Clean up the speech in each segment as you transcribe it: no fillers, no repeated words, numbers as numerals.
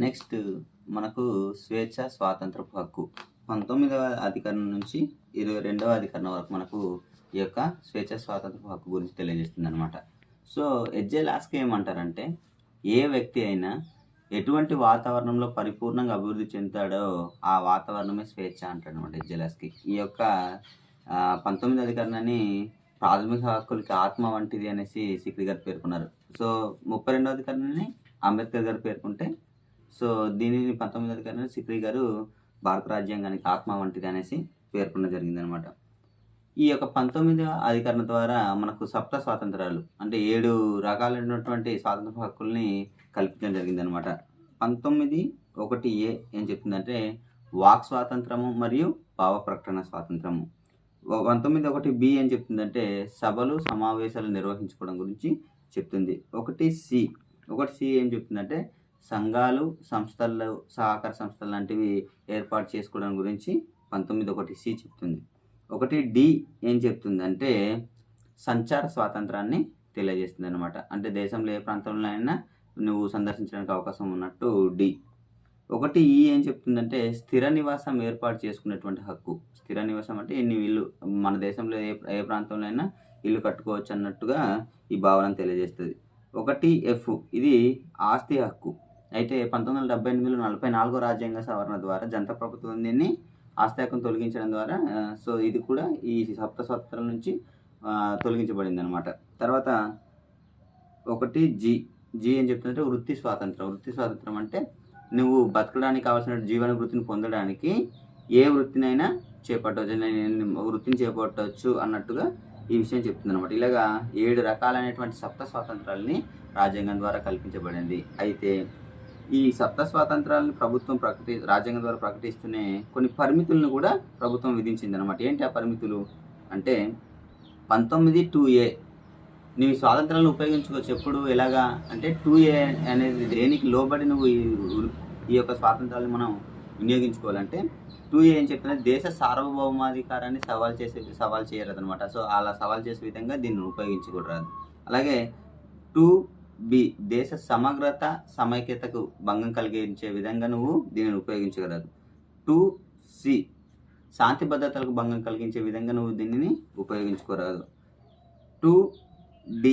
Next మనకు స్వేచ్ఛ స్వాతంత్రపు హక్కు 19వ అధికరణం నుంచి 22వ అధికరణం వరకు మనకు ఈ యొక్క స్వేచ్ఛ స్వాతంత్రపు హక్కు గురించి తెలియజేస్తుంది అనమాట. సో హెచ్జే ఏమంటారంటే ఏ వ్యక్తి అయినా ఎటువంటి వాతావరణంలో పరిపూర్ణంగా అభివృద్ధి చెందుతాడో ఆ వాతావరణమే స్వేచ్ఛ అంటాడు అనమాట హెచ్జే. ఈ యొక్క 19వ అధికరణాన్ని ప్రాథమిక హక్కులకి ఆత్మ వంటిది అనేసి సిక్రీ గారు పేర్కొన్నారు. సో 32వ అధికరణాన్ని అంబేద్కర్ గారు పేర్కొంటే సో దీనిని 19వ అధికరణాన్ని సిక్రీ గారు భారత రాజ్యాంగానికి ఆత్మ వంటిది అనేసి పేర్కొనడం జరిగిందనమాట. ఈ యొక్క 19వ అధికరణ ద్వారా మనకు సప్త స్వాతంత్రాలు అంటే 7 రకాలైనటువంటి స్వాతంత్ర హక్కుల్ని కల్పించడం జరిగిందనమాట. 19(1)(a) ఏం చెప్తుందంటే వాక్ స్వాతంత్రము మరియు భావ ప్రకటన స్వాతంత్రము. 19(1)(b) ఏం చెప్తుందంటే సభలు సమావేశాలు నిర్వహించుకోవడం గురించి చెప్తుంది. 1(c) ఏం చెప్తుందంటే సంఘాలు సంస్థలు సహకార సంస్థలు లాంటివి ఏర్పాటు చేసుకోవడం గురించి 19(1)(c) చెప్తుంది. 1(d) ఏం చెప్తుందంటే సంచార స్వాతంత్రాన్ని తెలియజేస్తుంది అనమాట. అంటే దేశంలో ఏ ప్రాంతంలో అయినా నువ్వు సందర్శించడానికి అవకాశం ఉన్నట్టు డి. 1(e) ఏం చెప్తుందంటే స్థిర నివాసం ఏర్పాటు చేసుకునేటువంటి హక్కు. స్థిర నివాసం అంటే ఇన్ని ఇల్లు మన దేశంలో ఏ ప్రాంతంలో అయినా ఇల్లు కట్టుకోవచ్చు అన్నట్టుగా ఈ భావనను తెలియజేస్తుంది. 1(f) ఇది ఆస్తి హక్కు. అయితే 1978లో 44వ రాజ్యాంగ సవరణ ద్వారా జనతా ప్రభుత్వం దీన్ని ఆస్తి హక్కును తొలగించడం ద్వారా సో ఇది కూడా ఈ సప్త స్వాతంత్రాల నుంచి తొలగించబడింది అనమాట. తర్వాత 1(g) ఏం చెప్తుందంటే వృత్తి స్వాతంత్రం. వృత్తి స్వాతంత్రం అంటే నువ్వు బతకడానికి కావాల్సిన జీవన వృత్తిని పొందడానికి ఏ వృత్తినైనా వృత్తిని చేపట్టవచ్చు అన్నట్టుగా ఈ విషయం చెప్తుంది అనమాట. ఇలాగా 7 రకాలైనటువంటి సప్త స్వాతంత్రాలని రాజ్యాంగం ద్వారా కల్పించబడింది. అయితే ఈ సప్త స్వాతంత్రాలను ప్రభుత్వం రాజ్యాంగం ద్వారా ప్రకటిస్తూనే కొన్ని పరిమితులను కూడా ప్రభుత్వం విధించింది అనమాట. ఏంటి ఆ పరిమితులు అంటే 19(2)(a) నీవు స్వాతంత్రాలను ఉపయోగించుకోవచ్చు. ఎప్పుడు ఎలాగా అంటే 2(a) అనేది దేనికి లోబడి నువ్వు ఈ యొక్క స్వాతంత్రాలను మనం వినియోగించుకోవాలంటే 2(a) ఏం చెప్తున్నా దేశ సార్వభౌమాధికారాన్ని సవాల్ చేయరాదు అనమాట. సో అలా సవాల్ చేసే విధంగా దీన్ని ఉపయోగించకూడదు. అలాగే 2(b) దేశ సమగ్రత సమైక్యతకు భంగం కలిగించే విధంగా నువ్వు దీనిని ఉపయోగించగలదు. 2(c) శాంతి భద్రతలకు భంగం కలిగించే విధంగా నువ్వు దీనిని ఉపయోగించుకోరాదు. 2(d)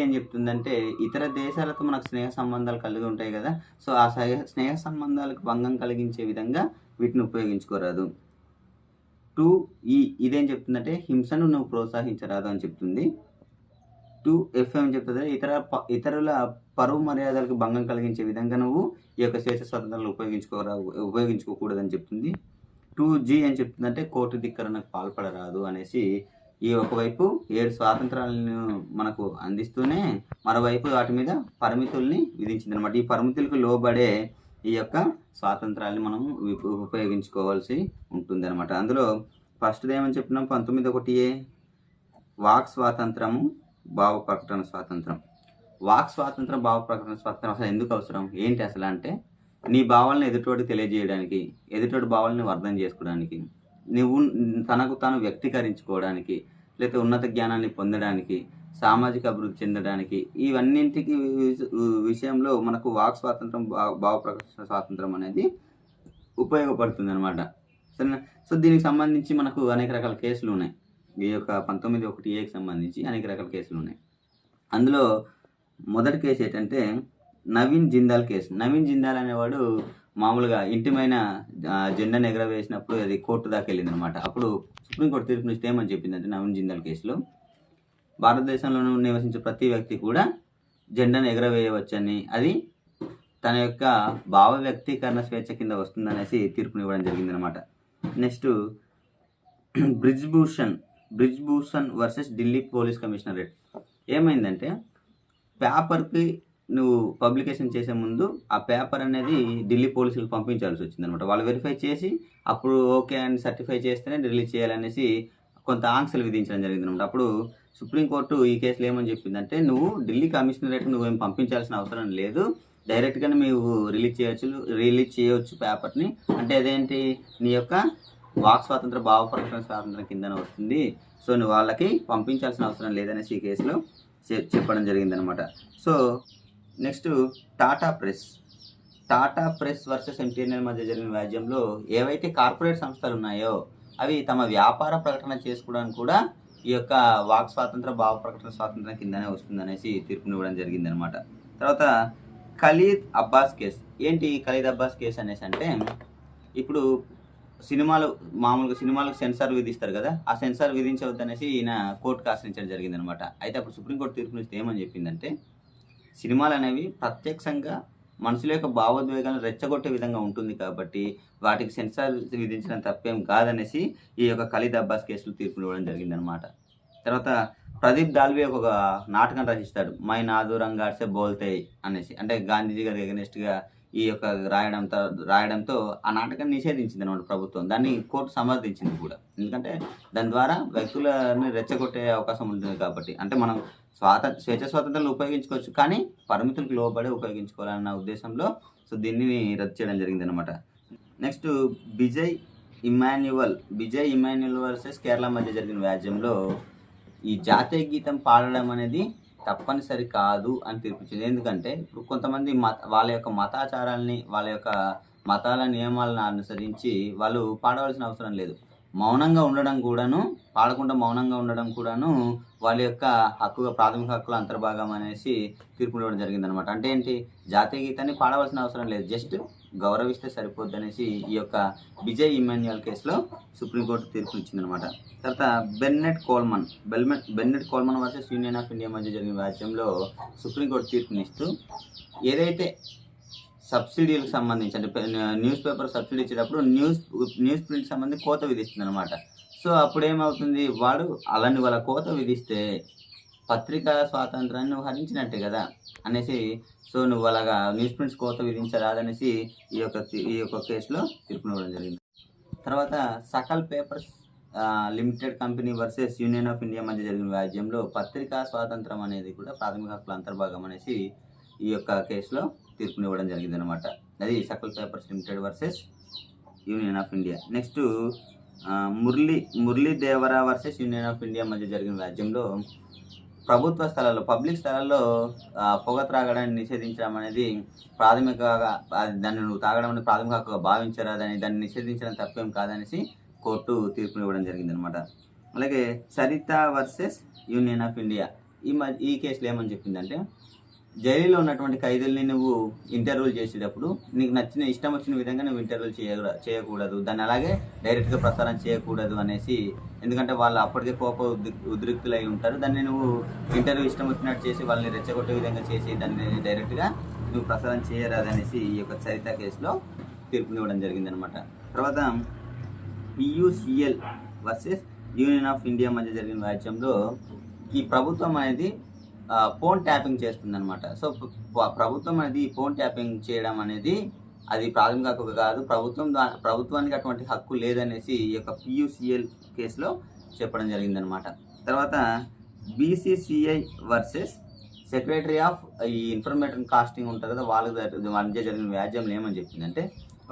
ఏం చెప్తుందంటే ఇతర దేశాలతో మనకు స్నేహ సంబంధాలు కలిగి ఉంటాయి కదా, సో ఆ స్నేహ సంబంధాలకు భంగం కలిగించే విధంగా వీటిని ఉపయోగించుకోరాదు. 2(e) ఇదేం చెప్తుందంటే హింసను నువ్వు ప్రోత్సహించరాదు అని చెప్తుంది. 2(f) ఏం చెప్తుంది ఇతరుల పరువు మర్యాదలకు భంగం కలిగించే విధంగా నువ్వు ఈ యొక్క స్వేచ్ఛ స్వాతంత్రాలు ఉపయోగించుకోకూడదని చెప్తుంది. 2(g) ఏం చెప్తుందంటే కోర్టు ధిక్కరణకు పాల్పడరాదు అనేసి ఈ ఒకవైపు 7 స్వాతంత్రాలను మనకు అందిస్తూనే మరోవైపు వాటి మీద పరిమితుల్ని విధించింది అనమాట. ఈ పరిమితులకు లోబడే ఈ యొక్క స్వాతంత్రాన్ని మనం ఉపయోగించుకోవాల్సి ఉంటుంది అనమాట. అందులో ఫస్ట్ది ఏమని చెప్పినాం 19(1)(a) వాక్ స్వాతంత్రము భావ ప్రకటన స్వాతంత్రం. వాక్ స్వాతంత్రం భావ ప్రకటన స్వాతంత్రం అసలు ఎందుకు అవసరం ఏంటి అసలు అంటే నీ భావాలను ఎదుటోడికి తెలియజేయడానికి, ఎదుటోడి భావాలను అర్థం చేసుకోవడానికి, నువ్వు తనకు తాను వ్యక్తీకరించుకోవడానికి, లేకపోతే ఉన్నత జ్ఞానాన్ని పొందడానికి, సామాజిక అభివృద్ధి చెందడానికి ఇవన్నింటికి విషయంలో మనకు వాక్ స్వాతంత్రం భావ ప్రకటన స్వాతంత్రం అనేది ఉపయోగపడుతుంది అనమాట. సరేనా. సో దీనికి సంబంధించి మనకు అనేక రకాల కేసులు ఉన్నాయి. ఈ యొక్క 19(1)(a)కి సంబంధించి అనేక రకాల కేసులు ఉన్నాయి. అందులో మొదటి కేసు ఏంటంటే నవీన్ జిందాల్ కేసు. నవీన్ జిందాల్ అనేవాడు మామూలుగా ఇంటిమైన జెండాను ఎగరవేసినప్పుడు అది కోర్టు దాకా వెళ్ళింది అనమాట. అప్పుడు సుప్రీంకోర్టు తీర్పునిస్తే ఏమని చెప్పిందంటే నవీన్ జిందాల్ కేసులో భారతదేశంలో నివసించే ప్రతి వ్యక్తి కూడా జెండాను ఎగరవేయవచ్చని, అది తన యొక్క భావ వ్యక్తీకరణ స్వేచ్ఛ కింద వస్తుందనేసి తీర్పునివ్వడం జరిగిందనమాట. Next Brij Bhushan versus Delhi police commissionerate. ఏమైందంటే పేపర్కి నువ్వు పబ్లికేషన్ చేసే ముందు ఆ పేపర్ అనేది ఢిల్లీ పోలీసులకు పంపించాల్సి వచ్చిందనమాట. వాళ్ళు వెరిఫై చేసి అప్పుడు ఓకే అని సర్టిఫై చేస్తేనే రిలీజ్ చేయాలనేసి కొంత ఆంక్షలు విధించడం జరిగిందనమాట. అప్పుడు సుప్రీంకోర్టు ఈ కేసులో ఏమని చెప్పిందంటే నువ్వు ఢిల్లీ కమిషనరేట్కి నువ్వేం పంపించాల్సిన అవసరం లేదు, డైరెక్ట్గానే నువ్వు రిలీజ్ చేయవచ్చు పేపర్ని. అంటే అదేంటి నీ యొక్క వాక్ స్వాతంత్ర భావ ప్రకటన స్వాతంత్రం కిందనే వస్తుంది. సో నువ్వు వాళ్ళకి పంపించాల్సిన అవసరం లేదనేసి ఈ కేసులో చెప్పడం జరిగిందనమాట. So next Tata press. Tata press versus MTNL మధ్య జరిగిన వ్యాజ్యంలో ఏవైతే కార్పొరేట్ సంస్థలు ఉన్నాయో అవి తమ వ్యాపార ప్రకటన చేసుకోవడానికి కూడా ఈ యొక్క వాక్ స్వాతంత్ర భావ ప్రకటన స్వాతంత్రం కిందనే వస్తుందనేసి తీర్పునివ్వడం జరిగిందనమాట. తర్వాత ఖలీద్ అబ్బాస్ కేసు. ఏంటి ఖలీద్ అబ్బాస్ కేసు అనేసి అంటే, ఇప్పుడు మామూలుగా సినిమాలకు సెన్సార్ విధిస్తారు కదా, ఆ సెన్సార్ విధించవద్దనేసి ఈయన కోర్టుకు ఆశ్రయించడం జరిగిందనమాట. అయితే అప్పుడు సుప్రీంకోర్టు తీర్పునిస్తే ఏమని చెప్పిందంటే, సినిమాలు అనేవి ప్రత్యక్షంగా మనుషుల యొక్క భావోద్వేగాలను రెచ్చగొట్టే విధంగా ఉంటుంది కాబట్టి వాటికి సెన్సార్ విధించడం తప్పేం కాదనేసి ఈ యొక్క ఖలీద్ అబ్బాస్ కేసులో తీర్పులు ఇవ్వడం జరిగిందనమాట. తర్వాత ప్రదీప్ దాల్వే ఒక నాటకం రచిస్తాడు, మై నాదూరంగాడ్సే బోల్తాయి అనేసి. అంటే గాంధీజీ గారి ఎగనెస్ట్గా ఈ యొక్క రాయడంతో ఆ నాటకాన్ని నిషేధించింది అనమాట ప్రభుత్వం. దాన్ని కోర్టు సమర్థించింది కూడా, ఎందుకంటే దాని ద్వారా వ్యక్తులని రెచ్చగొట్టే అవకాశం ఉంటుంది కాబట్టి. అంటే మనం స్వేచ్ఛ స్వాతంత్రాలు ఉపయోగించుకోవచ్చు, కానీ పరిమితులకు లోబడి ఉపయోగించుకోవాలన్న ఉద్దేశంలో సో దీన్ని రద్దు చేయడం జరిగింది అనమాట. Next Bijay Emmanuel versus Kerala మధ్య జరిగిన వ్యాజ్యంలో ఈ జాతీయ గీతం పాడడం అనేది తప్పనిసరి కాదు అని తీర్పిచ్చింది. ఎందుకంటే ఇప్పుడు కొంతమంది వాళ్ళ యొక్క మతాచారాలని, వాళ్ళ యొక్క మతాల నియమాలను అనుసరించి వాళ్ళు పాడవలసిన అవసరం లేదు. మౌనంగా ఉండడం కూడాను, పాడకుండా మౌనంగా ఉండడం కూడాను వాళ్ళ యొక్క హక్కుగా, ప్రాథమిక హక్కుల అంతర్భాగం అనేసి తీర్పు ఇవ్వడం జరిగిందనమాట. అంటే ఏంటి, జాతీయ గీతాన్ని పాడవలసిన అవసరం లేదు, జస్ట్ గౌరవిస్తే సరిపోద్ది అనేసి ఈ యొక్క బిజయ్ ఇమాన్యుయల్ కేసులో సుప్రీంకోర్టు తీర్పు ఇచ్చిందనమాట. తర్వాత Bennett Coleman versus Union of India మధ్య జరిగిన వ్యాజ్యంలో సుప్రీంకోర్టు తీర్పునిస్తూ ఏదైతే సబ్సిడీలకు సంబంధించి, అంటే న్యూస్ పేపర్ సబ్సిడీ ఇచ్చేటప్పుడు న్యూస్ ప్రింట్ సంబంధించి కోత విధిస్తుంది అనమాట. సో అప్పుడు ఏమవుతుంది, వాళ్ళ కోత విధిస్తే పత్రికా స్వాతంత్రాన్ని నువ్వు హరించినట్టే కదా అనేసి, సో నువ్వు అలాగా న్యూస్ ప్రింట్స్ కోత విధించరాదనేసి ఈ యొక్క కేసులో తీర్పునివ్వడం జరిగింది. తర్వాత Sakal papers limited company versus Union of India మధ్య జరిగిన వ్యాజ్యంలో పత్రికా స్వాతంత్రం అనేది కూడా ప్రాథమిక హక్కుల అంతర్భాగం అనేసి ఈ యొక్క కేసులో తీర్పునివ్వడం జరిగింది అనమాట. అది Sakal papers limited versus Union of India. Next Murali Devara versus Union of India మధ్య జరిగిన వ్యాజ్యంలో ప్రభుత్వ స్థలాల్లో, పబ్లిక్ స్థలాల్లో పొగ త్రాగడాన్ని నిషేధించడం అనేది ప్రాథమికంగా, దాన్ని నువ్వు తాగడం అనేది ప్రాథమిక హక్కుగా భావించరాదని, దాన్ని నిషేధించడం తప్పేం కాదనేసి కోర్టు తీర్పునివ్వడం జరిగిందనమాట. అలాగే Saritha versus Union of India ఈ కేసులో ఏమని చెప్పిందంటే, జైలులో ఉన్నటువంటి ఖైదీల్ని నువ్వు ఇంటర్వ్యూలు చేసేటప్పుడు నీకు ఇష్టం వచ్చిన విధంగా నువ్వు ఇంటర్వ్యూలు చేయకూడదు, దాన్ని అలాగే డైరెక్ట్గా ప్రసారం చేయకూడదు అనేసి. ఎందుకంటే వాళ్ళు అప్పటికే ఉద్రిక్తులై ఉంటారు, దాన్ని నువ్వు ఇంటర్వ్యూ ఇష్టం వచ్చినట్టు చేసి వాళ్ళని రెచ్చగొట్టే విధంగా చేసి దాన్ని డైరెక్ట్గా నువ్వు ప్రసారం చేయరాదనేసి ఈ యొక్క చరిత్ర కేసులో తీర్పునివ్వడం జరిగిందనమాట. తర్వాత PUCL versus Union of India మధ్య జరిగిన వ్యాజ్యంలో ఈ ప్రభుత్వం అనేది ఫోన్ ట్యాపింగ్ చేస్తుందన్నమాట. సో ప్రభుత్వం అనేది ఫోన్ ట్యాపింగ్ చేయడం అనేది అది ప్రాథమిక హక్కు కాదు, ప్రభుత్వానికి అటువంటి హక్కు లేదనేసి ఈ యొక్క పియూసిఎల్ కేసులో చెప్పడం జరిగిందనమాట. తర్వాత బీసీసీఐ వర్సెస్ సెక్రటరీ ఆఫ్ ఈ ఇన్ఫర్మేషన్ కాస్టింగ్ ఉంటుంది కదా, వాళ్ళ మధ్య జరిగిన వ్యాజ్యంలో ఏమని చెప్పిందంటే,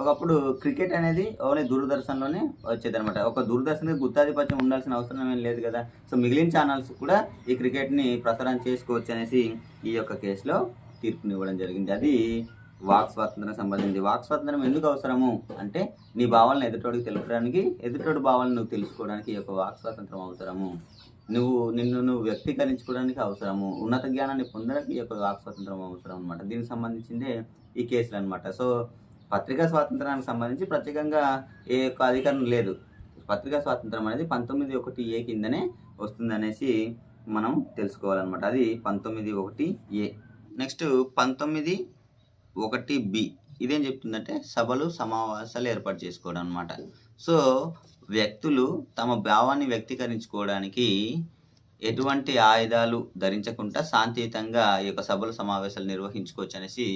ఒకప్పుడు క్రికెట్ అనేది ఓన్లీ దూరదర్శన్లోనే వచ్చేదనమాట. ఒక దూరదర్శన్కి గుత్తాధిపత్యం ఉండాల్సిన అవసరం ఏం లేదు కదా, సో మిగిలిన ఛానల్స్ కూడా ఈ క్రికెట్ని ప్రసారం చేసుకోవచ్చు అనేసి ఈ యొక్క కేసులో తీర్పునివ్వడం జరిగింది. అది వాక్ స్వాతంత్రం సంబంధించి. వాక్ స్వాతంత్రం ఎందుకు అవసరము అంటే, నీ భావాలను ఎదుటోడికి తెలుపడానికి, ఎదుటోడి భావాలను నువ్వు తెలుసుకోవడానికి ఈ యొక్క వాక్ స్వాతంత్రం అవసరము, నిన్ను వ్యక్తీకరించుకోవడానికి అవసరము, ఉన్నత జ్ఞానాన్ని పొందడానికి ఈ యొక్క వాక్ స్వాతంత్రం అవసరం అనమాట. దీనికి సంబంధించిందే ఈ కేసులు అనమాట. సో పత్రికా స్వాతంత్రానికి సంబంధించి ప్రత్యేకంగా ఏ యొక్క అధికారం లేదు. పత్రికా స్వాతంత్రం అనేది 19(1)(a) కిందనే వస్తుందనేసి మనం తెలుసుకోవాలన్నమాట. అది 19(1)(a). నెక్స్ట్ 19(1)(b) ఇదేం చెప్తుందంటే, సభలు సమావేశాలు ఏర్పాటు చేసుకోవడం అనమాట. సో వ్యక్తులు తమ భావాన్ని వ్యక్తీకరించుకోవడానికి ఎటువంటి ఆయుధాలు ధరించకుండా శాంతియుతంగా ఈ యొక్క సభలు సమావేశాలు నిర్వహించుకోవచ్చు అనేసి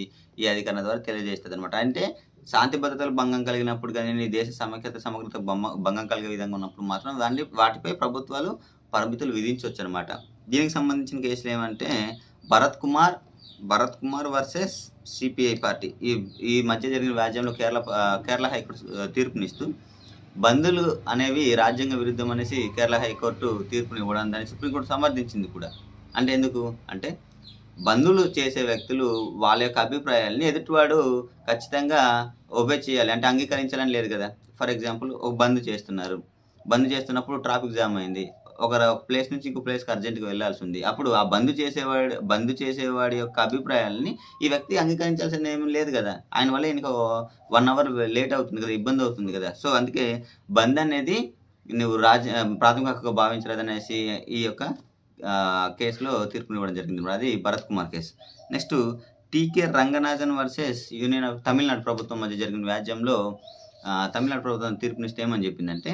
ఈ అధికరణ ద్వారా తెలియజేస్తుంది అనమాట. అంటే శాంతి భద్రతలు భంగం కలిగినప్పుడు కానీ, నీ దేశ సమగ్రత భంగం కలిగే విధంగా ఉన్నప్పుడు మాత్రం వాటిపై ప్రభుత్వాలు పరిమితులు విధించవచ్చు అనమాట. దీనికి సంబంధించిన కేసులు ఏమంటే, Bharat Kumar versus CPI party ఈ మధ్య జరిగిన వ్యాజ్యంలో కేరళ హైకోర్టు తీర్పునిస్తూ బంధులు అనేవి రాజ్యాంగ విరుద్ధం అనేసి కేరళ హైకోర్టు తీర్పుని ఇవ్వడం, దాన్ని సుప్రీంకోర్టు సమర్థించింది కూడా. అంటే ఎందుకు అంటే, బంధువులు చేసే వ్యక్తులు వాళ్ళ యొక్క అభిప్రాయాల్ని ఎదుటివాడు ఖచ్చితంగా ఒబే చేయాలి. అంటే అంగీకరించాలని లేదు కదా! ఫర్ ఎగ్జాంపుల్ ఒక బంద్ చేస్తున్నారు. బంద్ చేస్తున్నప్పుడు ట్రాఫిక్ జామ్ అయింది. ఒక ప్లేస్ నుంచి ఇంకో ప్లేస్‌కి అర్జెంట్‌గా వెళ్ళాల్సుంది. అప్పుడు ఆ బంద్ చేసేవాడి యొక్క అభిప్రాయాల్ని ఈ వ్యక్తి అంగీకరించాల్సిన ఏమి లేదు గదా! ఆయన వల్ల ఈయనకు 1 అవర్ లేట్ అవుతుంది కదా! ఇబ్బందవుతుంది గదా! సో, అందుకే బంద్ అనేది నువ్వు ప్రాథమిక హక్కుగా భావించరాదనేసి ఈ యొక్క కేస్‌లో తీర్పునివ్వడం జరిగింది. అది Bharat Kumar case. Next TK Ranganathan versus Union of Tamil Nadu ప్రభుత్వం మధ్య జరిగిన వ్యాజ్యంలో తమిళనాడు ప్రభుత్వం తీర్పునిస్తే ఏమని చెప్పిందంటే,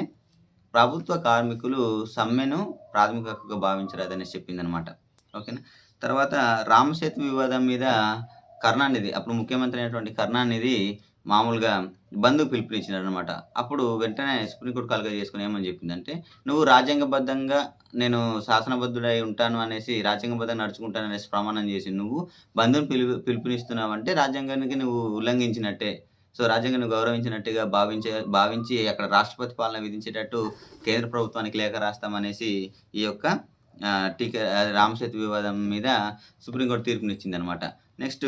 ప్రభుత్వ కార్మికులు సమ్మెను ప్రాథమిక హక్కుగా భావించరాదనేసి చెప్పిందనమాట. ఓకేనా. తర్వాత రామసేతు వివాదం మీద కరుణానిధి, అప్పుడు ముఖ్యమంత్రి అయినటువంటి కరుణానిధి మామూలుగా బంద్‌కు పిలుపునిచ్చినారనమాట. అప్పుడు వెంటనే సుప్రీంకోర్టు కలగ చేసుకొని ఏమని చెప్పిందంటే, నువ్వు రాజ్యాంగబద్ధంగా నేను శాసనబద్ధుడై ఉంటాను అనేసి, రాజ్యాంగబద్ధంగా నడుచుకుంటాననేసి ప్రమాణం చేసి నువ్వు బంద్‌ను పిలుపునిస్తున్నావంటే రాజ్యాంగానికి నువ్వు ఉల్లంఘించినట్టే. సో, రాజ్యాంగాన్ని గౌరవించినట్టుగా భావించి అక్కడ రాష్ట్రపతి పాలన విధించేటట్టు కేంద్ర ప్రభుత్వానికి లేఖ రాస్తామనేసి ఈ యొక్క రామసేతు వివాదం మీద సుప్రీంకోర్టు తీర్పునిచ్చిందనమాట. Next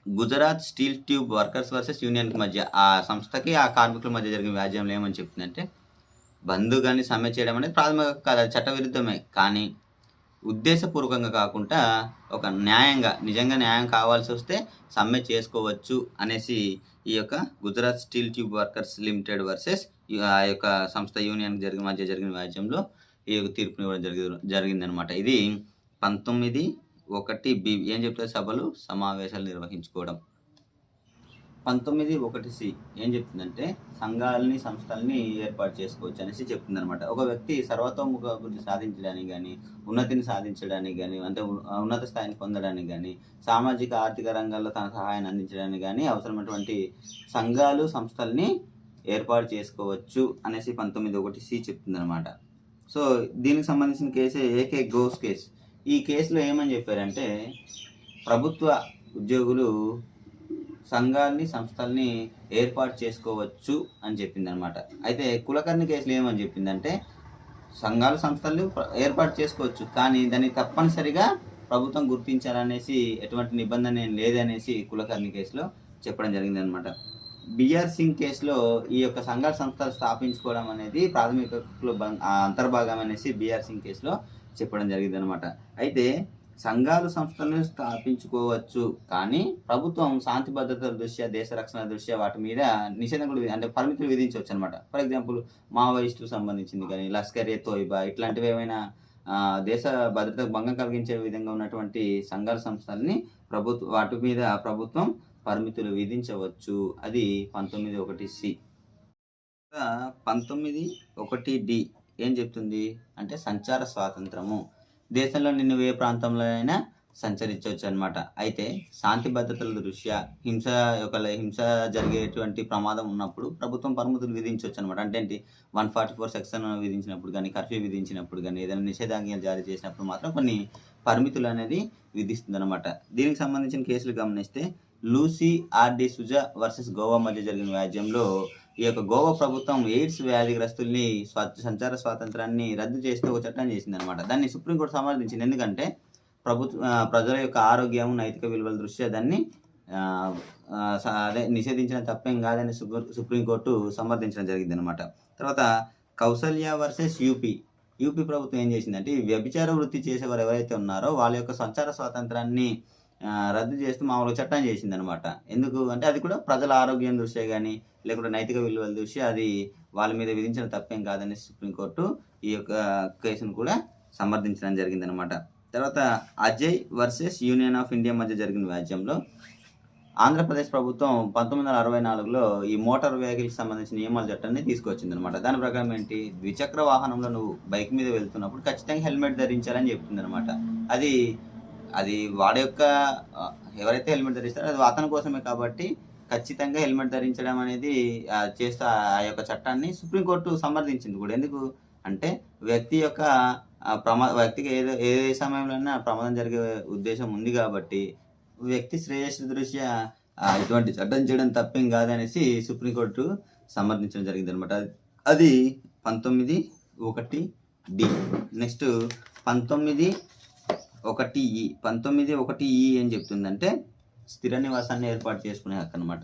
Gujarat steel tube workers versus యూనియన్‌కి మధ్య, ఆ సంస్థకి ఆ కార్మికుల మధ్య జరిగిన వ్యాజ్యంలో ఏమని చెప్పిందంటే, బంద్ గాని సమ్మె చేయడం అనేది ప్రాథమిక కాదు, అది చట్టవిరుద్ధమే. కానీ ఉద్దేశపూర్వకంగా కాకుండా ఒక న్యాయంగా, నిజంగా న్యాయం కావాల్సొస్తే సమ్మె చేసుకోవచ్చు అనేసి ఈ యొక్క Gujarat steel tube workers limited versus ఆ యొక్క సంస్థ యూనియన్‌కి మధ్య జరిగిన వ్యాజ్యంలో ఈ తీర్పునివ్వడం జరిగిందనమాట. ఇది 19(1)B ఏం చెప్తారు, సభలు సమావేశాలు నిర్వహించుకోవడం. 19(1)C ఏం చెప్తుందంటే, సంఘాలని, సంస్థల్ని ఏర్పాటు చేసుకోవచ్చు అనేసి చెప్తుందనమాట. ఒక వ్యక్తి సర్వతోముఖ అభివృద్ధి సాధించడానికి గానీ, ఉన్నతిని సాధించడానికి గానీ, అంటే ఉన్నత స్థాయిని పొందడానికి గానీ, సామాజిక, ఆర్థిక రంగాల్లో తన సహాయాన్ని అందించడానికి గానీ అవసరమైనటువంటి సంఘాలు, సంస్థల్ని ఏర్పాటు చేసుకోవచ్చు అనేసి 19(1)C చెప్తుందనమాట. సో, దీనికి సంబంధించిన కేసే ఏకే ఘోష్ కేస్. ఈ కేసులో ఏమని చెప్పారంటే, ప్రభుత్వ ఉద్యోగులు సంఘాల్ని, సంస్థల్ని ఏర్పాటు చేసుకోవచ్చు అని చెప్పిందనమాట. అయితే కులకర్ణి కేసులో ఏమని చెప్పిందంటే, సంఘాలు, సంస్థలు ఏర్పాటు చేసుకోవచ్చు, కానీ దాన్ని తప్పనిసరిగా ప్రభుత్వం గుర్తించాలనేసి ఎటువంటి నిబంధన ఏం లేదనేసి కులకర్ణి కేసులో చెప్పడం జరిగిందనమాట. బిఆర్ సింగ్ కేసులో ఈ యొక్క సంఘాల, సంస్థలు స్థాపించుకోవడం అనేది ప్రాథమిక హక్కులో అంతర్భాగం అనేసి బిఆర్ సింగ్ కేసులో చెప్పడం జరిగిందనమాట. అయితే సంఘాలు, సంస్థలను స్థాపించుకోవచ్చు, కానీ ప్రభుత్వం శాంతి భద్రతల దృష్ట్యా, దేశ రక్షణ దృష్ట్యా వాటి మీద నిషేధం కూడా, అంటే పరిమితులు విధించవచ్చు అనమాట. ఫర్ ఎగ్జాంపుల్ మావోయిస్టులకు సంబంధించింది కానీ, లష్కర్-ఏ-తోయిబా ఇట్లాంటివి ఏమైనా దేశ భద్రతకు భంగం కలిగించే విధంగా ఉన్నటువంటి సంఘాల, సంస్థలని వాటి మీద ప్రభుత్వం పరిమితులు విధించవచ్చు. అది 19(1)C. 19(1)D ఏం చెప్తుంది అంటే, సంచార స్వాతంత్రము. దేశంలో నువ్వు ఏ ప్రాంతంలో అయినా సంచరించవచ్చు అనమాట. అయితే శాంతి భద్రతల దృష్ట్యా హింస జరిగేటువంటి ప్రమాదం ఉన్నప్పుడు ప్రభుత్వం పరిమితులు విధించవచ్చు అనమాట. అంటే ఏంటి, 144 సెక్షన్ విధించినప్పుడు కానీ, కర్ఫ్యూ విధించినప్పుడు కానీ, ఏదైనా నిషేధాజ్ఞలు జారీ చేసినప్పుడు మాత్రం కొన్ని పరిమితులు అనేది విధిస్తుందన్నమాట. దీనికి సంబంధించిన కేసులు గమనిస్తే, Lucy RD Suja versus Goa మధ్య జరిగిన వ్యాజ్యంలో ఈ యొక్క గోవా ప్రభుత్వం ఎయిడ్స్ వ్యాధిగ్రస్తుల్ని సంచార స్వాతంత్రాన్ని రద్దు చేస్తూ ఒక చట్టం చేసిందనమాట. దాన్ని సుప్రీంకోర్టు సమర్థించింది. ఎందుకంటే ప్రజల యొక్క ఆరోగ్యం, నైతిక విలువల దృష్ట్యా దాన్ని నిషేధించిన తప్పేం కాదని సుప్రీంకోర్టు సమర్థించడం జరిగిందనమాట. తర్వాత కౌసల్య వర్సెస్ యూపీ ప్రభుత్వం ఏం చేసిందంటే, వ్యభిచార వృత్తి చేసేవారు ఎవరైతే ఉన్నారో వాళ్ళ యొక్క సంచార స్వాతంత్రాన్ని రద్దు చేస్తూ మామూలుగా చట్టం చేసిందనమాట. ఎందుకు అంటే, అది కూడా ప్రజల ఆరోగ్యం దృష్ట్యా కానీ, లేకుంటే నైతిక విలువల దృష్ట్యా అది వాళ్ళ మీద విధించిన తప్పేం కాదని సుప్రీంకోర్టు ఈ యొక్క కేసును కూడా సమర్థించడం జరిగిందనమాట. తర్వాత Ajay versus Union of India మధ్య జరిగిన వ్యాజ్యంలో ఆంధ్రప్రదేశ్ ప్రభుత్వం 1964లో ఈ మోటార్ వెహికల్కి సంబంధించిన నియమాల చట్టాన్ని తీసుకొచ్చిందనమాట. దాని ప్రకారం ఏంటి, ద్విచక్ర వాహనంలో నువ్వు బైక్ మీద వెళ్తున్నప్పుడు ఖచ్చితంగా హెల్మెట్ ధరించాలని చెప్తుందనమాట. అది వాడి యొక్క ఎవరైతే హెల్మెట్ ధరిస్తారో అది అతని కోసమే కాబట్టి ఖచ్చితంగా హెల్మెట్ ధరించడం అనేది చేస్తా ఆ యొక్క చట్టాన్ని సుప్రీంకోర్టు సమర్థించింది కూడా. ఎందుకు అంటే, వ్యక్తి యొక్క వ్యక్తికి ఏ సమయంలోనైనా ప్రమాదం జరిగే ఉద్దేశం ఉంది కాబట్టి వ్యక్తి శ్రేయస్సు దృష్ట్యా ఇటువంటి చట్టం చేయడం తప్పేం కాదనేసి సుప్రీంకోర్టు సమర్థించడం జరిగిందనమాట. అది 19(1)D. నెక్స్ట్ 19(1)(e) 19(1)(e) ఏం చెప్తుందంటే స్థిర నివాసాన్ని ఏర్పాటు చేసుకునే హక్కు అనమాట.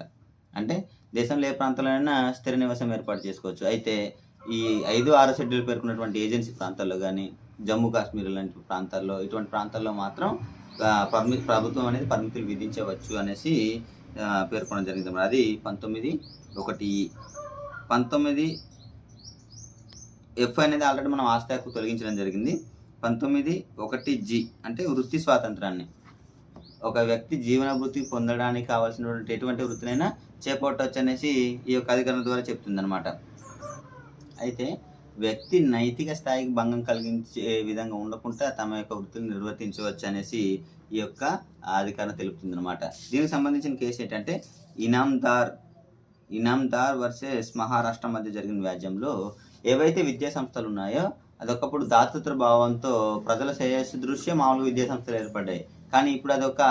అంటే దేశంలో ఏ ప్రాంతంలోనైనా స్థిర నివాసం ఏర్పాటు చేసుకోవచ్చు. అయితే ఈ 5, 6 షెడ్యూల్ పేర్కొన్నటువంటి ఏజెన్సీ ప్రాంతాల్లో గానీ, జమ్మూ కాశ్మీర్ లాంటి ప్రాంతాల్లో, ఇటువంటి ప్రాంతాల్లో మాత్రం ప్రభుత్వం అనేది పరిమితులు విధించవచ్చు అనేసి పేర్కొనడం జరిగిందన్నమాట. అది 19(1)(e). 19(f) అనేది ఆల్రెడీ మనం ఆస్తి హక్కు తొలగించడం జరిగింది. 19(1)(g) అంటే వృత్తి స్వాతంత్రాన్ని. ఒక వ్యక్తి జీవనభృతి పొందడానికి కావాల్సినటువంటి ఎటువంటి వృత్తినైనా చేపట్టవచ్చు అనేసి ఈ యొక్క అధికరణ ద్వారా చెప్తుందన్నమాట. అయితే వ్యక్తి నైతిక స్థాయికి భంగం కలిగించే విధంగా ఉండకుండా తమ యొక్క వృత్తిని నిర్వర్తించవచ్చు అనేసి ఈ యొక్క అధికరణ తెలుపుతుందన్నమాట. దీనికి సంబంధించిన కేసు ఏంటంటే ఇనాందార్ వర్సెస్ మహారాష్ట్ర మధ్య జరిగిన వ్యాజ్యంలో ఏవైతే విద్యా సంస్థలు ఉన్నాయో అదొకప్పుడు దాతృత్వ భావంతో ప్రజల శ్రేయస్సు దృష్ట్యా మామూలు విద్యా సంస్థలు ఏర్పడ్డాయి. కానీ ఇప్పుడు అదొక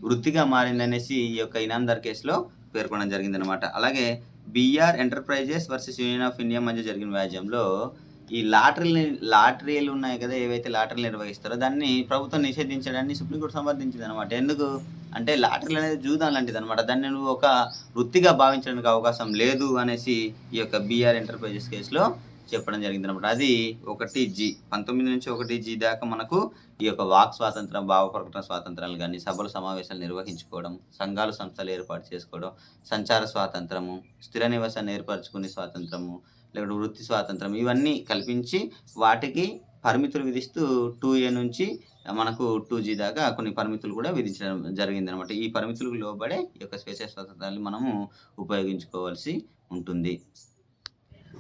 వృత్తిగా మారిందనేసి ఈ యొక్క ఇనాందార్ కేసులో పేర్కొనడం జరిగిందనమాట. అలాగే BR enterprises versus Union of India మధ్య జరిగిన వ్యాజ్యంలో ఈ లాటరీలు ఉన్నాయి కదా, ఏవైతే లాటరీలు నిర్వహిస్తారో దాన్ని ప్రభుత్వం నిషేధించడాన్ని సుప్రీంకోర్టు సమర్థించింది అనమాట. ఎందుకు అంటే లాటరీలు అనేది జూదం లాంటిది అనమాట. దాన్ని నువ్వు ఒక వృత్తిగా భావించడానికి అవకాశం లేదు అనేసి ఈ యొక్క బిఆర్ ఎంటర్ప్రైజెస్ కేసులో చెప్పడం జరిగింది అనమాట. అది 1(g). 19 నుంచి 1(g) దాకా మనకు ఈ యొక్క వాక్ స్వాతంత్రం, భావ ప్రకటన స్వాతంత్రాలు కానీ, సభలు సమావేశాలు నిర్వహించుకోవడం, సంఘాలు సంస్థలు ఏర్పాటు చేసుకోవడం, సంచార స్వాతంత్రము, స్థిర నివాసాన్ని ఏర్పరచుకునే స్వాతంత్రము, లేకపోతే వృత్తి స్వాతంత్రం, ఇవన్నీ కల్పించి వాటికి పరిమితులు విధిస్తూ 2A నుంచి మనకు 2G దాకా కొన్ని పరిమితులు కూడా విధించడం జరిగిందనమాట. ఈ పరిమితులకు లోబడే ఈ యొక్క స్వేచ్ఛా స్వాతంత్రాన్ని మనము ఉపయోగించుకోవాల్సి ఉంటుంది.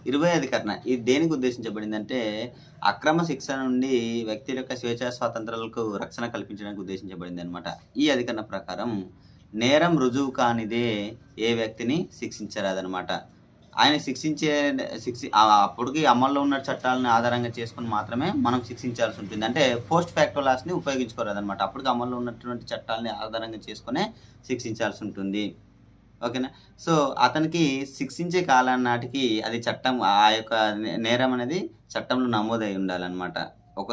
20వ అధికరణ ఇది దేనికి ఉద్దేశించబడిందంటే అక్రమ శిక్ష నుండి వ్యక్తి యొక్క స్వేచ్ఛా స్వాతంత్రాలకు రక్షణ కల్పించడానికి ఉద్దేశించబడింది అనమాట. ఈ అధికరణ ప్రకారం నేరం రుజువు కానిదే ఏ వ్యక్తిని శిక్షించరాదనమాట. ఆయన అప్పటికి అమల్లో ఉన్న చట్టాలను ఆధారంగా చేసుకుని మాత్రమే మనం శిక్షించాల్సి ఉంటుంది. అంటే పోస్ట్ ఫ్యాక్టో లాస్ని ఉపయోగించుకోరాదనమాట. అప్పటికి అమల్లో ఉన్నటువంటి చట్టాలని ఆధారంగా చేసుకునే శిక్షించాల్సి ఉంటుంది. ఓకేనా. సో అతనికి శిక్షించే కాలం నాటికి అది చట్టం, ఆ యొక్క నేరం అనేది చట్టంలో నమోదై ఉండాలన్నమాట. ఒక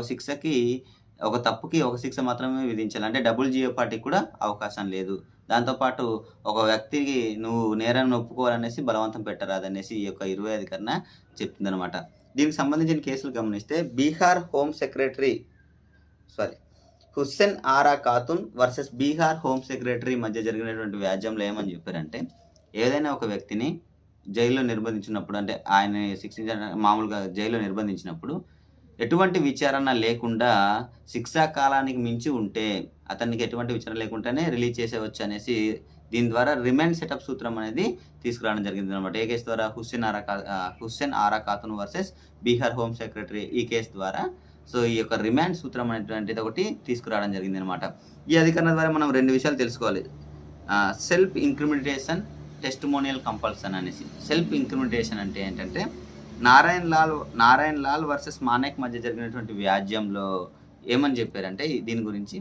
తప్పుకి ఒక శిక్ష మాత్రమే విధించాలి. అంటే డబుల్ జీఓపాటికి కూడా అవకాశం లేదు. దాంతోపాటు ఒక వ్యక్తికి నువ్వు నేరాన్ని ఒప్పుకోవాలనేసి బలవంతం పెట్టరాదనేసి ఈ యొక్క 20వ అధికరణ చెప్తుందనమాట. దీనికి సంబంధించిన కేసులు గమనిస్తే Bihar home secretary Hussain Ara Khatoon versus Bihar home secretary మధ్య జరిగినటువంటి వ్యాజ్యంలో ఏమని చెప్పారంటే ఏదైనా ఒక వ్యక్తిని జైల్లో నిర్బంధించినప్పుడు, అంటే ఆయన మామూలుగా జైల్లో నిర్బంధించినప్పుడు ఎటువంటి విచారణ లేకుండా శిక్షా కాలానికి మించి ఉంటే అతనికి ఎటువంటి విచారణ లేకుండానే రిలీజ్ చేసేవచ్చు అనేసి దీని ద్వారా రిమాండ్ సెటప్ సూత్రం అనేది తీసుకురావడం జరిగింది అనమాట. ఏ కేసు ద్వారా? Hussain Ara Khatoon versus Bihar home secretary ఈ కేసు ద్వారా. సో ఈ యొక్క రిమాండ్ సూత్రం అనేటువంటిది ఒకటి తీసుకురావడం జరిగింది అనమాట. ఈ అధికరణ ద్వారా మనం 2 విషయాలు తెలుసుకోవాలి. సెల్ఫ్ ఇంక్రిమినేషన్, టెస్టిమోనియల్ కంపల్సన్ అనేసి. సెల్ఫ్ ఇంక్రిమినేషన్ అంటే ఏంటంటే నారాయణ్ లాల్ వర్సెస్ మానేక్ మధ్య జరిగినటువంటి వ్యాజ్యంలో ఏమని చెప్పారంటే దీని గురించి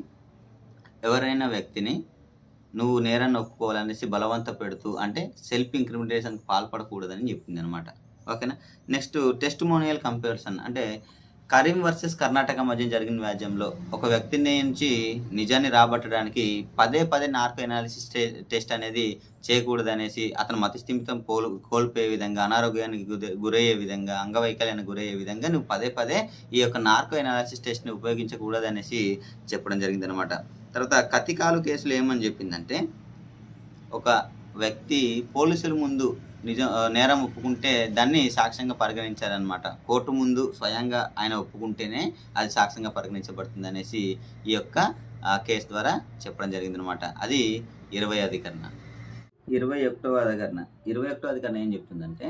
ఎవరైనా వ్యక్తిని నువ్వు నేరాన్ని ఒప్పుకోవాలనేసి బలవంత పెడుతూ అంటే సెల్ఫ్ ఇంక్రిమినేషన్కి పాల్పడకూడదని చెప్పింది అనమాట. ఓకేనా. నెక్స్ట్ టెస్టిమోనియల్ కంపారిజన్ అంటే కరీం వర్సెస్ కర్ణాటక మధ్య జరిగిన వ్యాజ్యంలో ఒక వ్యక్తి నుంచి నిజాన్ని రాబట్టడానికి పదే నార్కో ఎనాలిసిస్ టెస్ట్ అనేది చేయకూడదనేసి, అతను మతిస్థిమితం కోల్పోయే విధంగా, అనారోగ్యానికి గురయ్యే విధంగా, అంగవైకల్యానికి గురయ్యే విధంగా నువ్వు పదే ఈ యొక్క నార్కో ఎనాలిసిస్ టెస్ట్ని ఉపయోగించకూడదనేసి చెప్పడం జరిగిందనమాట. తర్వాత కతికాలు కేసులో ఏమని చెప్పిందంటే ఒక వ్యక్తి పోలీసుల ముందు నేరం ఒప్పుకుంటే దాన్ని సాక్ష్యంగా పరిగణించారనమాట. కోర్టు ముందు స్వయంగా ఆయన ఒప్పుకుంటేనే అది సాక్ష్యంగా పరిగణించబడుతుంది అనేసి ఈ యొక్క కేసు ద్వారా చెప్పడం జరిగిందనమాట. అది 20వ అధికరణ. 21వ అధికరణ ఏం చెప్తుందంటే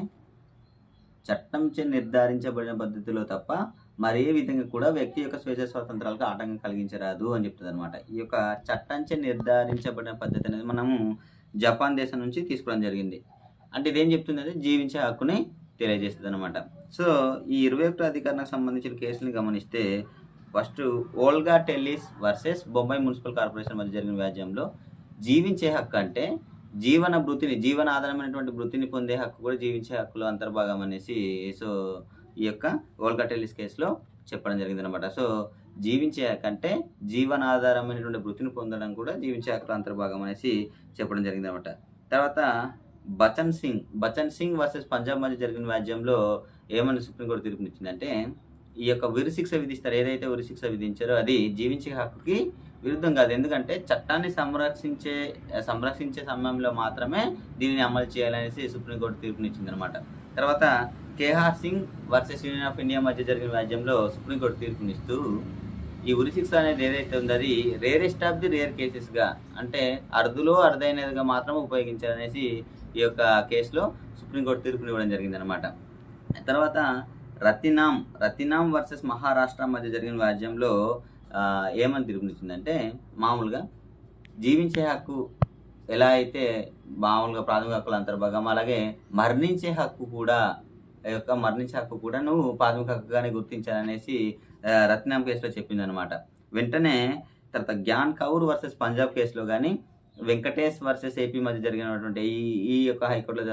చట్టంచే నిర్ధారించబడిన పద్ధతిలో తప్ప మరే విధంగా కూడా వ్యక్తి యొక్క స్వేచ్ఛ స్వాతంత్రాలకు ఆటంకం కలిగించరాదు అని చెప్తుంది అనమాట. ఈ యొక్క చట్టంచే నిర్ధారించబడిన పద్ధతి అనేది మనము జపాన్ దేశం నుంచి తీసుకోవడం జరిగింది. అంటే ఇదేం చెప్తుందంటే జీవించే హక్కుని తెలియజేస్తుంది అనమాట. సో ఈ 21వ అధికరణకు సంబంధించిన కేసుని గమనిస్తే first Olga Tellis versus Bombay municipal corporation మధ్య జరిగిన వ్యాజ్యంలో జీవించే హక్కు అంటే జీవనాధారమైనటువంటి వృత్తిని పొందే హక్కు కూడా జీవించే హక్కులో అంతర్భాగం అనేసి సో ఈ యొక్క ఓల్గా టెల్లిస్ కేసులో చెప్పడం జరిగింది అనమాట. సో జీవించే హక్కు అంటే జీవనాధారమైనటువంటి వృత్తిని పొందడం కూడా జీవించే హక్కులో అంతర్భాగం అనేసి చెప్పడం జరిగింది అనమాట. తర్వాత బచన్ సింగ్ వర్సెస్ పంజాబ్ మధ్య జరిగిన వ్యాజ్యంలో ఏమని సుప్రీంకోర్టు తీర్పునిచ్చిందంటే, ఈ యొక్క ఉరిశిక్ష విధిస్తారు, ఏదైతే ఉరిశిక్ష విధించారో అది జీవించే హక్కుకి విరుద్ధం కాదు. ఎందుకంటే చట్టాన్ని సంరక్షించే సమయంలో మాత్రమే దీనిని అమలు చేయాలనేసి సుప్రీంకోర్టు తీర్పునిచ్చిందనమాట. తర్వాత Kehar Singh versus Union of India మధ్య జరిగిన వ్యాజ్యంలో సుప్రీంకోర్టు తీర్పునిస్తూ, ఈ ఉరిశిక్ష అనేది ఏదైతే ఉందో అది రేరెస్ట్ ఆఫ్ ది రేర్ కేసెస్గా, అంటే అరుదులో అరుదైనదిగా మాత్రం ఉపయోగించాలనేసి ఈ యొక్క కేసులో సుప్రీంకోర్టు తీర్పునివ్వడం జరిగిందనమాట. తర్వాత రతినాం వర్సెస్ మహారాష్ట్ర మధ్య జరిగిన వ్యాజ్యంలో ఏమని తీర్పునిచ్చిందంటే, మామూలుగా జీవించే హక్కు ఎలా అయితే మామూలుగా ప్రాథమిక హక్కుల అంతర్భాగం, అలాగే మరణించే హక్కు కూడా నువ్వు ప్రాథమిక హక్కుగానే గుర్తించాలనేసి రత్నాం కేసులో చెప్పిందనమాట. వెంటనే తర్వాత జ్ఞాన్ కౌర్ వర్సెస్ పంజాబ్ కేసులో కానీ, వెంకటేష్ వర్సెస్ ఏపీ మధ్య జరిగినటువంటి ఈ యొక్క హైకోర్టులో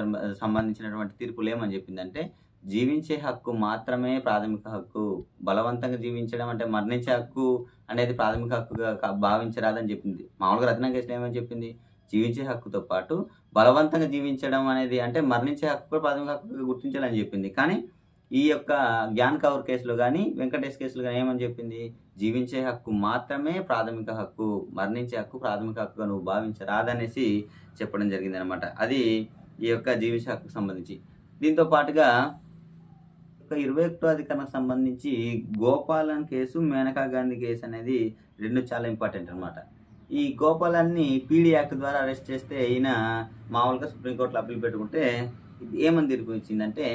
సంబంధించినటువంటి తీర్పులు ఏమని చెప్పిందంటే, జీవించే హక్కు మాత్రమే ప్రాథమిక హక్కు, బలవంతంగా జీవించడం అంటే మరణించే హక్కు అనేది ప్రాథమిక హక్కుగా భావించరాదని చెప్పింది. మామూలుగా రత్నం కేసులో ఏమని చెప్పింది, జీవించే హక్కుతో పాటు బలవంతంగా జీవించడం అనేది అంటే మరణించే హక్కు కూడా ప్రాథమిక హక్కుగా గుర్తించాలని చెప్పింది. కానీ ఈ యొక్క జ్ఞాన్ కౌర్ కేసులో కానీ, వెంకటేష్ కేసులో కానీ ఏమని చెప్పింది, జీవించే హక్కు మాత్రమే ప్రాథమిక హక్కు, మరణించే హక్కు ప్రాథమిక హక్కుగా నువ్వు భావించరాదనేసి చెప్పడం జరిగింది అనమాట. అది ఈ యొక్క జీవించే హక్కుకు సంబంధించి. దీంతో పాటుగా 21వ అధికరణకు సంబంధించి గోపాలన్ కేసు, మేనకా గాంధీ కేసు అనేది రెండు చాలా ఇంపార్టెంట్ అనమాట. ఈ గోపాలన్ని పీడీ యాక్ట్ ద్వారా అరెస్ట్ చేస్తే ఈయన మామూలుగా సుప్రీంకోర్టులో అప్పీల్ పెట్టుకుంటే ఏమని తీర్పు ఇచ్చిందంటే,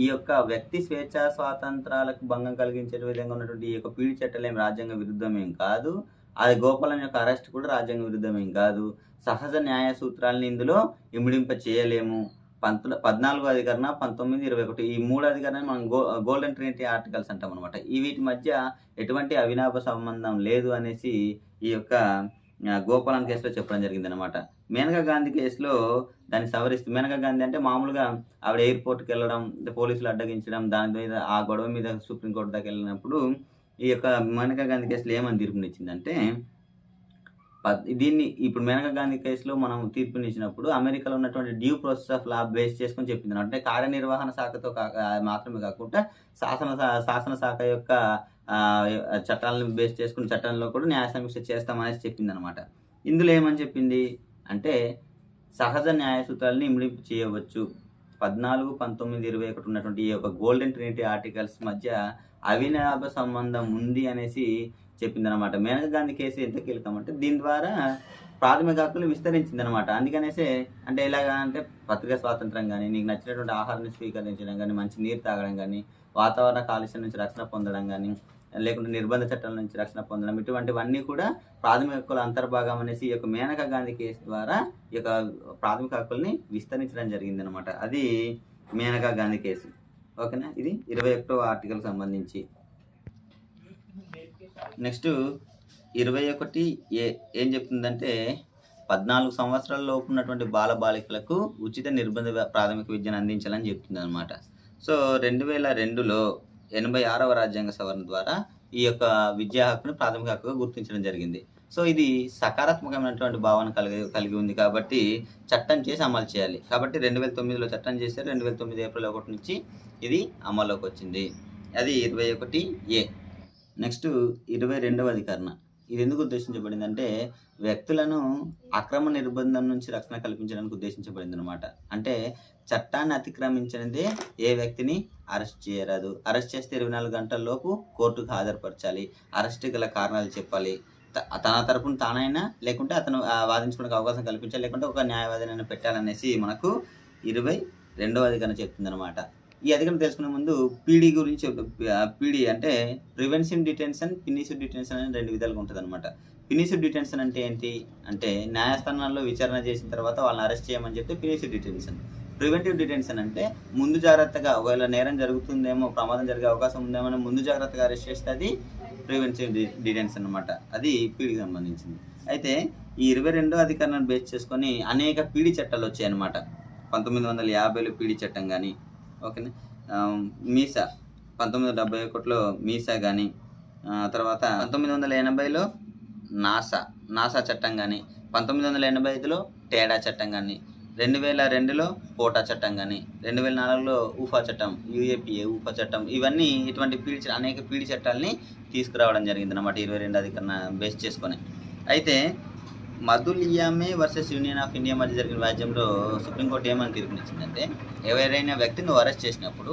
ఈ యొక్క వ్యక్తి స్వేచ్ఛా స్వాతంత్రాలకు భంగం కలిగించే విధంగా ఉన్నటువంటి ఈ యొక్క పీడీ చట్టాలు ఏం రాజ్యాంగ విరుద్ధమేం కాదు, అది గోపాలన్ యొక్క అరెస్ట్ కూడా రాజ్యాంగ విరుద్ధమేం కాదు, సహజ న్యాయ సూత్రాలని ఇందులో ఇమిడింప చేయలేము. 14వ అధికరణ, 19, 21 ఈ 3 అధికరణాన్ని మనం గోల్డెన్ ట్రినిటీ ఆర్టికల్స్ అంటాం అనమాట. ఈ వీటి మధ్య ఎటువంటి అవినాభ సంబంధం లేదు అనేసి ఈ యొక్క గోపాలన్ కేసులో చెప్పడం జరిగింది అనమాట. మేనకా గాంధీ కేసులో దాన్ని సవరిస్తూ, మేనకా గాంధీ అంటే మామూలుగా ఆవిడ ఎయిర్పోర్ట్కి వెళ్ళడం, పోలీసులు అడ్డగించడం, దాని మీద ఆ గొడవ మీద సుప్రీంకోర్టు దాకా వెళ్ళినప్పుడు ఈ యొక్క మేనకా గాంధీ కేసులో ఏమని తీర్పునిచ్చిందంటే, దీన్ని ఇప్పుడు మేనకా గాంధీ కేసులో మనం తీర్పునిచ్చినప్పుడు అమెరికాలో ఉన్నటువంటి due process of law base చేసుకొని చెప్పింది. అంటే కార్యనిర్వహణ శాఖతో మాత్రమే కాకుండా శాసన శాఖ యొక్క చట్టాలను బేస్ చేసుకుని చట్టంలో కూడా న్యాయ సమీక్ష చేస్తామనేసి చెప్పింది అనమాట. ఇందులో ఏమని చెప్పింది అంటే, సహజ న్యాయ సూత్రాలని ఇమిడింపు చేయవచ్చు. 14, 19, 21 ఉన్నటువంటి ఈ యొక్క గోల్డెన్ ట్రినిటీ ఆర్టికల్స్ మధ్య అవినాభ సంబంధం ఉంది అనేసి చెప్పిందనమాట. మేనకా గాంధీ కేసు ఎంత కీలకం అంటే, దీని ద్వారా ప్రాథమిక హక్కులు విస్తరించిందనమాట. అందుకనేసే అంటే ఎలాగా అంటే, పత్రికా స్వాతంత్రం కానీ, నీకు నచ్చినటువంటి ఆహారాన్ని స్వీకరించడం కానీ, మంచి నీరు తాగడం కానీ, వాతావరణ కాలుష్యం నుంచి రక్షణ పొందడం కానీ, లేకుంటే నిర్బంధ చట్టాల నుంచి రక్షణ పొందడం, ఇటువంటివన్నీ కూడా ప్రాథమిక హక్కుల అంతర్భాగం అనేసి ఈ యొక్క మేనకా గాంధీ కేసు ద్వారా ఈ యొక్క ప్రాథమిక హక్కుల్ని విస్తరించడం జరిగిందనమాట. అది మేనకా గాంధీ కేసు. ఓకేనా, ఇది 21వ ఆర్టికల్ సంబంధించి. నెక్స్ట్ 21A ఏం చెప్తుందంటే, 14 సంవత్సరాల లోపు ఉన్నటువంటి బాలబాలికలకు ఉచిత నిర్బంధ ప్రాథమిక విద్యను అందించాలని చెప్తుంది అనమాట. సో 2002లో 86వ రాజ్యాంగ సవరణ ద్వారా ఈ యొక్క విద్యా హక్కును ప్రాథమిక హక్కుగా గుర్తించడం జరిగింది. సో ఇది సకారాత్మకమైనటువంటి భావన కలిగి ఉంది కాబట్టి చట్టం చేసి అమలు చేయాలి. కాబట్టి 2009లో చట్టం చేశారు. 2009 ఏప్రిల్ 1 నుంచి ఇది అమల్లోకి వచ్చింది. అది 21A. నెక్స్ట్ 22వ అధికరణ. ఇది ఎందుకు ఉద్దేశించబడిందంటే, వ్యక్తులను అక్రమ నిర్బంధం నుంచి రక్షణ కల్పించడానికి ఉద్దేశించబడింది అనమాట. అంటే చట్టాన్ని అతిక్రమించినదే ఏ వ్యక్తిని అరెస్ట్ చేయరాదు. అరెస్ట్ చేస్తే 24 గంటల లోపు కోర్టుకు హాజరుపరచాలి. అరెస్ట్ గల కారణాలు చెప్పాలి. తన తరపున తానైనా, లేకుంటే అతను వాదించుకోవడానికి అవకాశం కల్పించాలి, లేకుంటే ఒక న్యాయవాదినైనా పెట్టాలనేసి మనకు 22వ అధికరణ చెప్తుంది అనమాట. ఈ అధికరణ తెలుసుకునే ముందు పీడీ గురించి, పీడీ అంటే ప్రివెన్షన్ డిటెన్షన్, పినిసివ్ డిటెన్షన్ అని 2 విధాలుగా ఉంటుంది అనమాట. పినిసివ్ డిటెన్షన్ అంటే ఏంటి అంటే, న్యాయస్థానాల్లో విచారణ చేసిన తర్వాత వాళ్ళని అరెస్ట్ చేయమని చెప్తే పినిసివ్ డిటెన్షన్. ప్రివెంటివ్ డిటెన్షన్ అంటే ముందు జాగ్రత్తగా, ఒకవేళ నేరం జరుగుతుందేమో, ప్రమాదం జరిగే అవకాశం ఉందేమో ముందు జాగ్రత్తగా అరెస్ట్ చేస్తే అది ప్రివెంటివ్ డిటెన్షన్ అనమాట. అది పీడీకి సంబంధించింది. అయితే ఈ 22వ అధికరణను బేస్ చేసుకొని అనేక పీడీ చట్టాలు వచ్చాయి అనమాట. 1950లో పీడీ చట్టం కానీ, ఓకేనా, మీసా 1971లో మీసా కానీ, తర్వాత 1980లో నాసా చట్టం కానీ, 1985లో టేడా చట్టం కానీ, 2002లో పోటా చట్టం కానీ, 2004లో ఊఫా చట్టం, యూఏపీఏ ఊఫా చట్టం, ఇవన్నీ ఇటువంటి అనేక పీడి చట్టాలని తీసుకురావడం జరిగిందన్నమాట 22 అధికరణ బేస్ చేసుకొని. అయితే మధులియామే వర్సెస్ యూనియన్ ఆఫ్ ఇండియా మధ్య జరిగిన వ్యాజ్యంలో సుప్రీంకోర్టు ఏమని తీర్పునిచ్చిందంటే, ఎవరైనా వ్యక్తిని అరెస్ట్ చేసినప్పుడు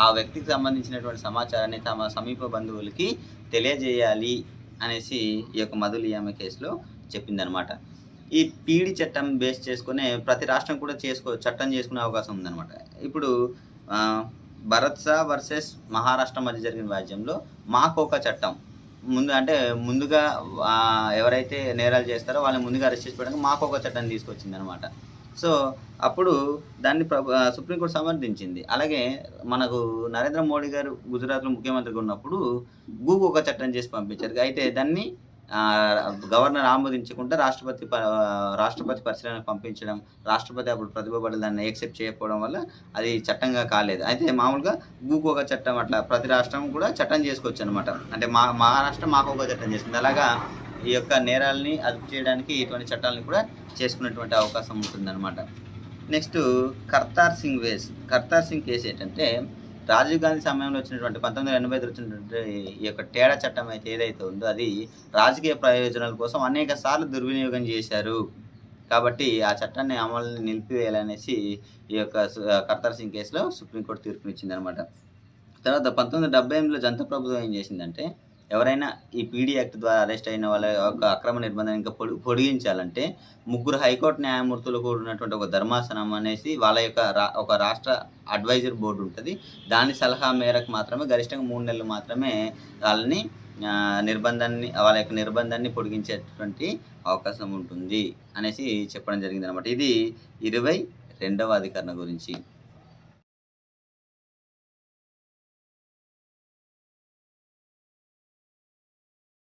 ఆ వ్యక్తికి సంబంధించినటువంటి సమాచారాన్ని తమ సమీప బంధువులకి తెలియజేయాలి అనేసి ఈ యొక్క మధులియామే కేసులో చెప్పిందనమాట. ఈ పీడి చట్టం బేస్ చేసుకునే ప్రతి రాష్ట్రం కూడా చట్టం చేసుకునే అవకాశం ఉందన్నమాట. ఇప్పుడు భరత్సా వర్సెస్ మహారాష్ట్ర మధ్య జరిగిన వ్యాజ్యంలో మాకోక చట్టం ముందుగా ఎవరైతే నేరాలు చేస్తారో వాళ్ళని ముందుగా అరెస్ట్ చేసి పెట్టడానికి మాకోక చట్టాన్ని తీసుకొచ్చిందనమాట. సో అప్పుడు దాన్ని సుప్రీంకోర్టు సమర్థించింది. అలాగే మనకు నరేంద్ర మోడీ గారు గుజరాత్లో ముఖ్యమంత్రిగా ఉన్నప్పుడు ఒక చట్టం చేసి పంపించారు. అయితే దాన్ని గవర్నర్ ఆమోదించకుండా రాష్ట్రపతి పరిశీలనకు పంపించడం, రాష్ట్రపతి అప్పుడు ప్రతిభపడి దాన్ని యాక్సెప్ట్ చేయకపోవడం వల్ల అది చట్టంగా కాలేదు. అయితే మామూలుగా ఒక చట్టం అట్లా ప్రతి రాష్ట్రం కూడా చట్టం చేసుకోవచ్చు అనమాట. అంటే మహారాష్ట్ర మాకొక చట్టం చేసుకుంది. అలాగా ఈ యొక్క నేరాలని అదుపు చేయడానికి ఇటువంటి చట్టాలను కూడా చేసుకునేటువంటి అవకాశం ఉంటుందన్నమాట. నెక్స్ట్ కర్తార్ సింగ్ కేసు ఏంటంటే, రాజీవ్ గాంధీ సమయంలో వచ్చినటువంటి 1985 వచ్చినటువంటి ఈ యొక్క టేడా చట్టం ఏదైతే ఉందో అది రాజకీయ ప్రయోజనాల కోసం అనేక సార్లు దుర్వినియోగం చేశారు. కాబట్టి ఆ చట్టాన్ని అమలుని నిలిపివేయాలనేసి ఈ యొక్క కర్తార్ సింగ్ కేసులో సుప్రీంకోర్టు తీర్పునిచ్చింది అనమాట. తర్వాత 1978లో జనతా ప్రభుత్వం ఏం చేసిందంటే, ఎవరైనా ఈ పీడీ యాక్ట్ ద్వారా అరెస్ట్ అయిన వాళ్ళ యొక్క అక్రమ నిర్బంధం ఇంకా పొడిగించాలంటే 3 హైకోర్టు న్యాయమూర్తులు కూడినటువంటి ఒక ధర్మాసనం అనేసి వాళ్ళ యొక్క ఒక రాష్ట్ర అడ్వైజర్ బోర్డు ఉంటుంది. దాని సలహా మేరకు మాత్రమే గరిష్టంగా 3 నెలలు మాత్రమే వాళ్ళ యొక్క నిర్బంధాన్ని పొడిగించేటువంటి అవకాశం ఉంటుంది అనేసి చెప్పడం జరిగింది అనమాట. ఇది 22వ అధికరణ గురించి.